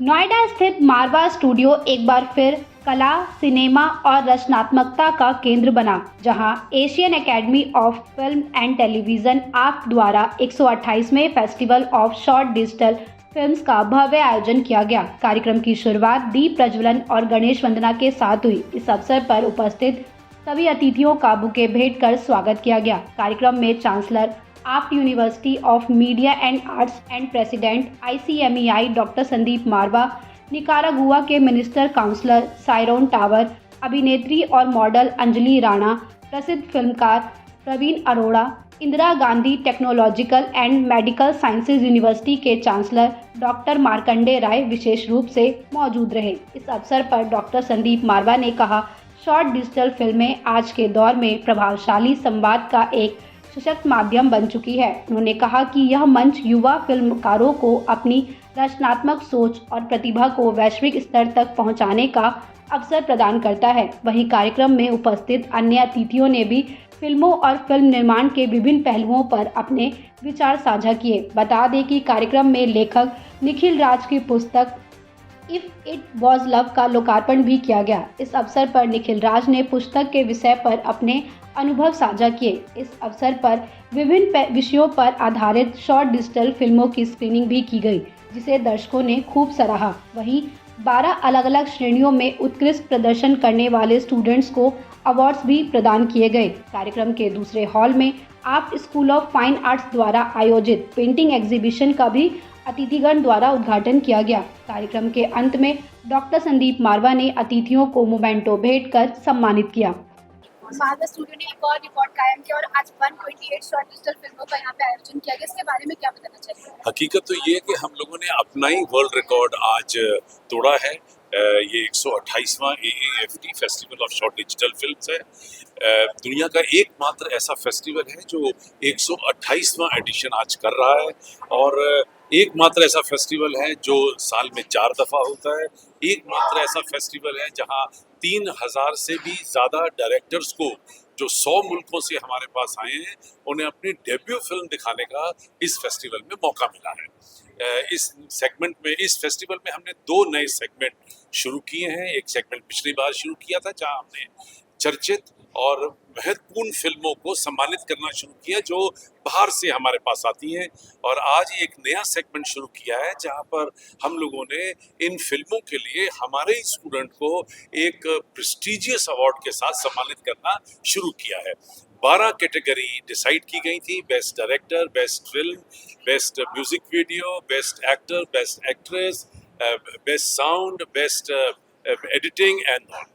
नोएडा स्थित मारवा स्टूडियो एक बार फिर कला, सिनेमा और रचनात्मकता का केंद्र बना, जहां Asian academy of film and television (AFT) द्वारा 128वें festival of short digital films का भव्य आयोजन किया गया। कार्यक्रम की शुरुआत दीप प्रज्वलन और गणेश वंदना के साथ हुई। इस अवसर पर उपस्थित सभी अतिथियों का बुके भेंट कर स्वागत किया गया। कार्यक्रम में chancellor AFT university of media and arts and president ICMEI doctor Sandeep Marwah, Nicaragua के मिनिस्टर काउंसलर साइरोन टावर, अभिनेत्री और मॉडल अंजलि राणा, प्रसिद्ध फिल्मकार Praveen Arora, Indira Gandhi technological and medical sciences university के चांसलर डॉक्टर मार्कंडे राय विशेष रूप से मौजूद रहे। इस अवसर पर डॉक्टर संदीप मारवा ने कहा, शॉर्ट डिजिटल फिल्में आज के दौर में प्रभावशाली संवाद का एक सशक्त माध्यम बन चुकी है। उन्होंने कहा कि यह मंच युवा फिल्मकारों को अपनी रचनात्मक सोच और प्रतिभा को वैश्विक स्तर तक पहुंचाने का अवसर प्रदान करता है। वहीं कार्यक्रम में उपस्थित अन्य अतिथियों ने भी फिल्मों और फिल्म निर्माण के विभिन्न पहलुओं पर अपने विचार साझा किए। बता दें कि कार्यक्रम में लेखक निखिल राज की पुस्तक इफ इट वॉज लव का लोकार्पण भी किया गया। इस अवसर पर निखिल राज ने पुस्तक के विषय पर अपने अनुभव साझा किए। इस अवसर पर विभिन्न विषयों पर आधारित शॉर्ट डिजिटल फिल्मों की स्क्रीनिंग भी की गई, जिसे दर्शकों ने खूब सराहा। वहीं 12 अलग-अलग श्रेणियों में उत्कृष्ट प्रदर्शन करने वाले स्टूडेंट्स को अवार्ड्स भी प्रदान किए गए। कार्यक्रम के दूसरे हॉल में AFT school of fine arts द्वारा आयोजित पेंटिंग एग्जीबिशन का भी अतिथिगण द्वारा उद्घाटन किया गया। कार्यक्रम के अंत में डॉक्टर संदीप मारवा ने अतिथियों को मोमेंटो भेंट कर सम्मानित किया। मारवा स्टूडियो ने एक और रिकॉर्ड कायम किया और आज 128 शॉर्ट डिजिटल फिल्मों का यहाँ पे आयोजन किया गया। इसके बारे में क्या बताना चाहिए? हकीकत तो ये है कि हम लोगों ने अपना ही वर्ल्ड रिकॉर्ड आज तोड़ा है। ये 128वां AAFT festival of short digital films है। दुनिया का एकमात्र ऐसा फेस्टिवल है जो 128वां एडिशन आज कर रहा है और एकमात्र ऐसा फेस्टिवल है जो साल में 4 दफ़ा होता है। एकमात्र ऐसा फेस्टिवल है जहां 3000 से भी ज़्यादा डायरेक्टर्स को जो 100 मुल्कों से हमारे पास आए हैं, उन्हें अपनी डेब्यू फिल्म दिखाने का इस फेस्टिवल में मौका मिला है। इस फेस्टिवल में हमने 2 नए सेगमेंट शुरू किए हैं। एक सेगमेंट पिछली बार शुरू किया था जहां हमने चर्चित और महत्वपूर्ण फिल्मों को सम्मानित करना शुरू किया जो बाहर से हमारे पास आती हैं, और आज एक नया सेगमेंट शुरू किया है जहां पर हम लोगों ने इन फिल्मों के लिए हमारे ही स्टूडेंट को एक प्रेस्टिजियस अवार्ड के साथ सम्मानित करना शुरू किया है। 12 कैटेगरी डिसाइड की गई थी: best director, best film, best music video, best actor, best actress, best sound, best editing and all.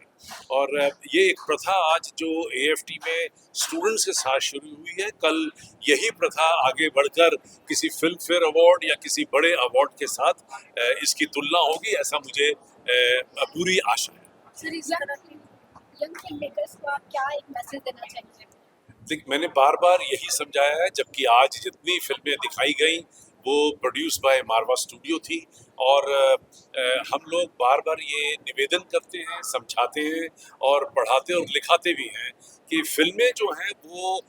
और ये एक प्रथा आज जो AFT में स्टूडेंट्स के साथ शुरू हुई है, कल यही प्रथा आगे बढ़कर किसी फिल्म फेयर अवार्ड या किसी बड़े अवार्ड के साथ इसकी तुलना होगी, ऐसा मुझे पूरी आशा है। सर, इस तरह के यंग फिल्म मेकर्स को आप क्या एक मैसेज देना चाहेंगे? देखिए, मैंने बार बार यही समझाया है, जबकि आज जितनी फिल्में दिखाई गई वो प्रोड्यूस बाय मारवा स्टूडियो थी, और हम लोग बार बार ये निवेदन करते हैं, समझाते हैं और पढ़ाते और लिखाते भी हैं कि फिल्में जो हैं वो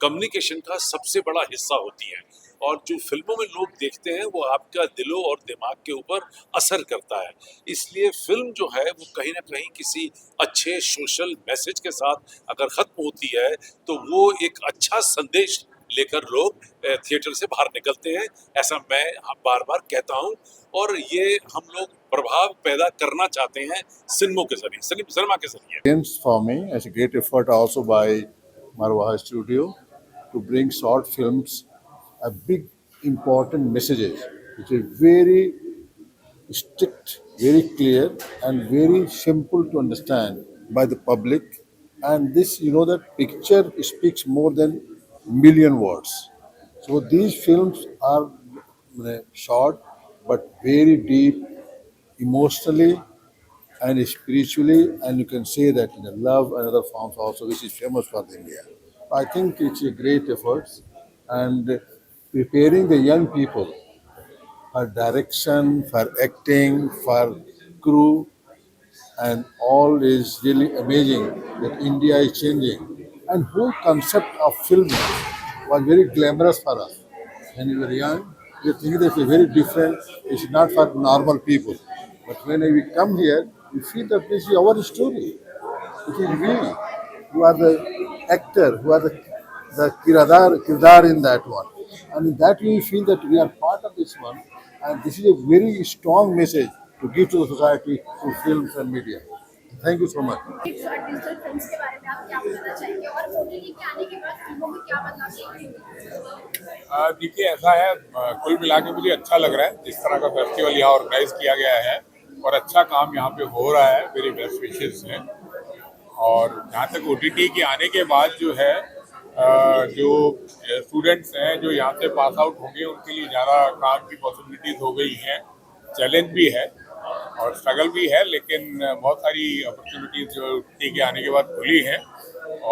कम्युनिकेशन का सबसे बड़ा हिस्सा होती हैं, और जो फिल्मों में लोग देखते हैं वो आपका दिलों और दिमाग के ऊपर असर करता है। इसलिए फिल्म जो है वो कहीं ना कहीं किसी अच्छे सोशल मैसेज के साथ अगर ख़त्म होती है तो वो एक अच्छा संदेश लेकर लोग थिएटर से बाहर निकलते हैं, ऐसा मैं बार बार कहता हूं, और ये हम लोग प्रभाव पैदा करना चाहते हैं सिनेमा के जरिए, सिनेमा के जरिए। For me, as a great effort also by Marwa Studio to bring short films, a big important messages, which is very strict, very clear, and very simple to understand by the public. And this, that picture speaks more than million words. So these films are short but very deep, emotionally and spiritually, and you can say that in the love and other forms also, which is famous for India. I think it's a great effort, and preparing the young people for direction, for acting, for crew, and all is really amazing that India is changing. And whole concept of film was very glamorous for us when we were young. The thing is very different. It's not for normal people. But when we come here, we feel that this is our story. It is we who are the actor, who are the kirdar in that one. And in that we feel that we are part of this one. And this is a very strong message to give to the society through films and media. Thank you so much. Digital films के बारे में आप क्या बताना चाहेंगे और OTT के आने के बाद फिल्मों में क्या बदलाव देखेंगे? देखिए ऐसा है, कुल मिला के मुझे अच्छा लग रहा है जिस तरह का फेस्टिवल यहाँ ऑर्गेनाइज किया गया है और अच्छा काम यहाँ पे हो रहा है। मेरे बेस्ट विशेस हैं। और जहाँ तक ओटीटी के आने के बाद जो है जो स्टूडेंट्स हैं जो यहाँ से पास आउट होंगे उनके लिए ज़्यादा काम की पॉसिबिलिटीज़ हो गई हैं। चैलेंज भी है और स्ट्रगल भी है, लेकिन बहुत सारी अपॉर्चुनिटीज़ जो ओटीटी के आने के बाद खुली हैं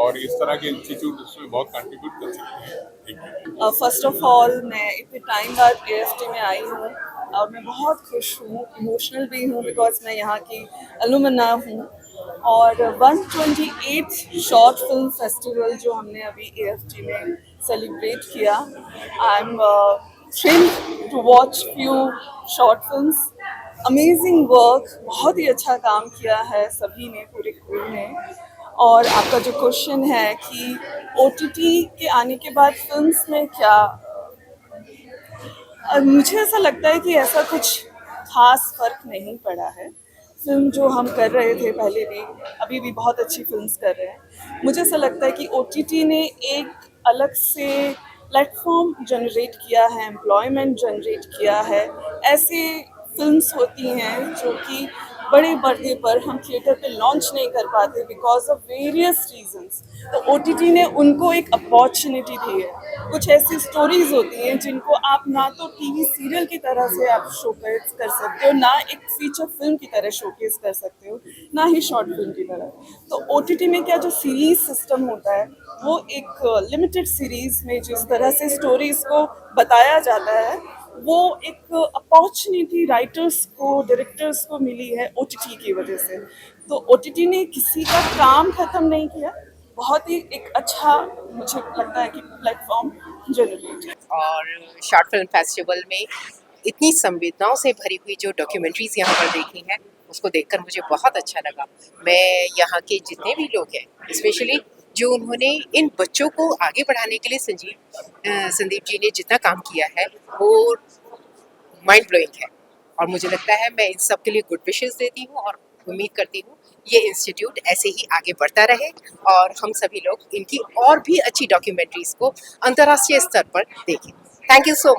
और इस तरह के इंस्टीट्यूट उसमें बहुत कंट्रीब्यूट कर सकते हैं। फर्स्ट ऑफ ऑल मैं इतने टाइम बाद AFT में आई हूँ और मैं बहुत खुश हूँ, इमोशनल भी हूँ बिकॉज मैं यहाँ की अलुमना हूँ। और 128 शॉर्ट फिल्म फेस्टिवल जो हमने अभी AFT में सेलिब्रेट किया, I am thrilled to watch few short films. Amazing work, बहुत ही अच्छा काम किया है सभी ने, पूरे क्रू ने। और आपका जो क्वेश्चन है कि OTT के आने के बाद फिल्म्स में क्या, मुझे ऐसा लगता है कि ऐसा कुछ खास फर्क नहीं पड़ा है। फिल्म जो हम कर रहे थे पहले भी, अभी भी बहुत अच्छी फिल्म्स कर रहे हैं। मुझे ऐसा लगता है कि OTT ने एक अलग से प्लेटफॉर्म जनरेट किया है, एम्प्लॉयमेंट जनरेट किया है। ऐसे फिल्म्स होती हैं जो कि बड़े पर्दे पर हम थिएटर पे लॉन्च नहीं कर पाते बिकॉज ऑफ वेरियस रीजंस, तो OTT ने उनको एक अपॉर्चुनिटी दी है। कुछ ऐसी स्टोरीज होती हैं जिनको आप ना तो टीवी सीरियल की तरह से आप शोकेस कर सकते हो, ना एक फीचर फिल्म की तरह शोकेस कर सकते हो, ना ही शॉर्ट फिल्म की तरह। तो OTT में क्या जो सीरीज सिस्टम होता है वो एक लिमिटेड सीरीज में जिस तरह से स्टोरीज को बताया जाता है, वो एक अपॉर्चुनिटी राइटर्स को, डायरेक्टर्स को मिली है OTT की वजह से। तो OTT ने किसी का काम खत्म नहीं किया, बहुत ही एक अच्छा मुझे लगता है कि प्लेटफॉर्म जनरेट। और शॉर्ट फिल्म फेस्टिवल में इतनी संवेदनाओं से भरी हुई जो डॉक्यूमेंट्रीज यहाँ पर देखी हैं, उसको देखकर मुझे बहुत अच्छा लगा। मैं यहाँ के जितने भी लोग हैं, स्पेशली जो उन्होंने इन बच्चों को आगे बढ़ाने के लिए संदीप जी ने जितना काम किया है वो माइंड ब्लोइंग है। और मुझे लगता है मैं इन सब के लिए गुड विशेस देती हूँ और उम्मीद करती हूँ ये इंस्टीट्यूट ऐसे ही आगे बढ़ता रहे और हम सभी लोग इनकी और भी अच्छी डॉक्यूमेंट्रीज को अंतर्राष्ट्रीय स्तर पर देखें। Thank you so much.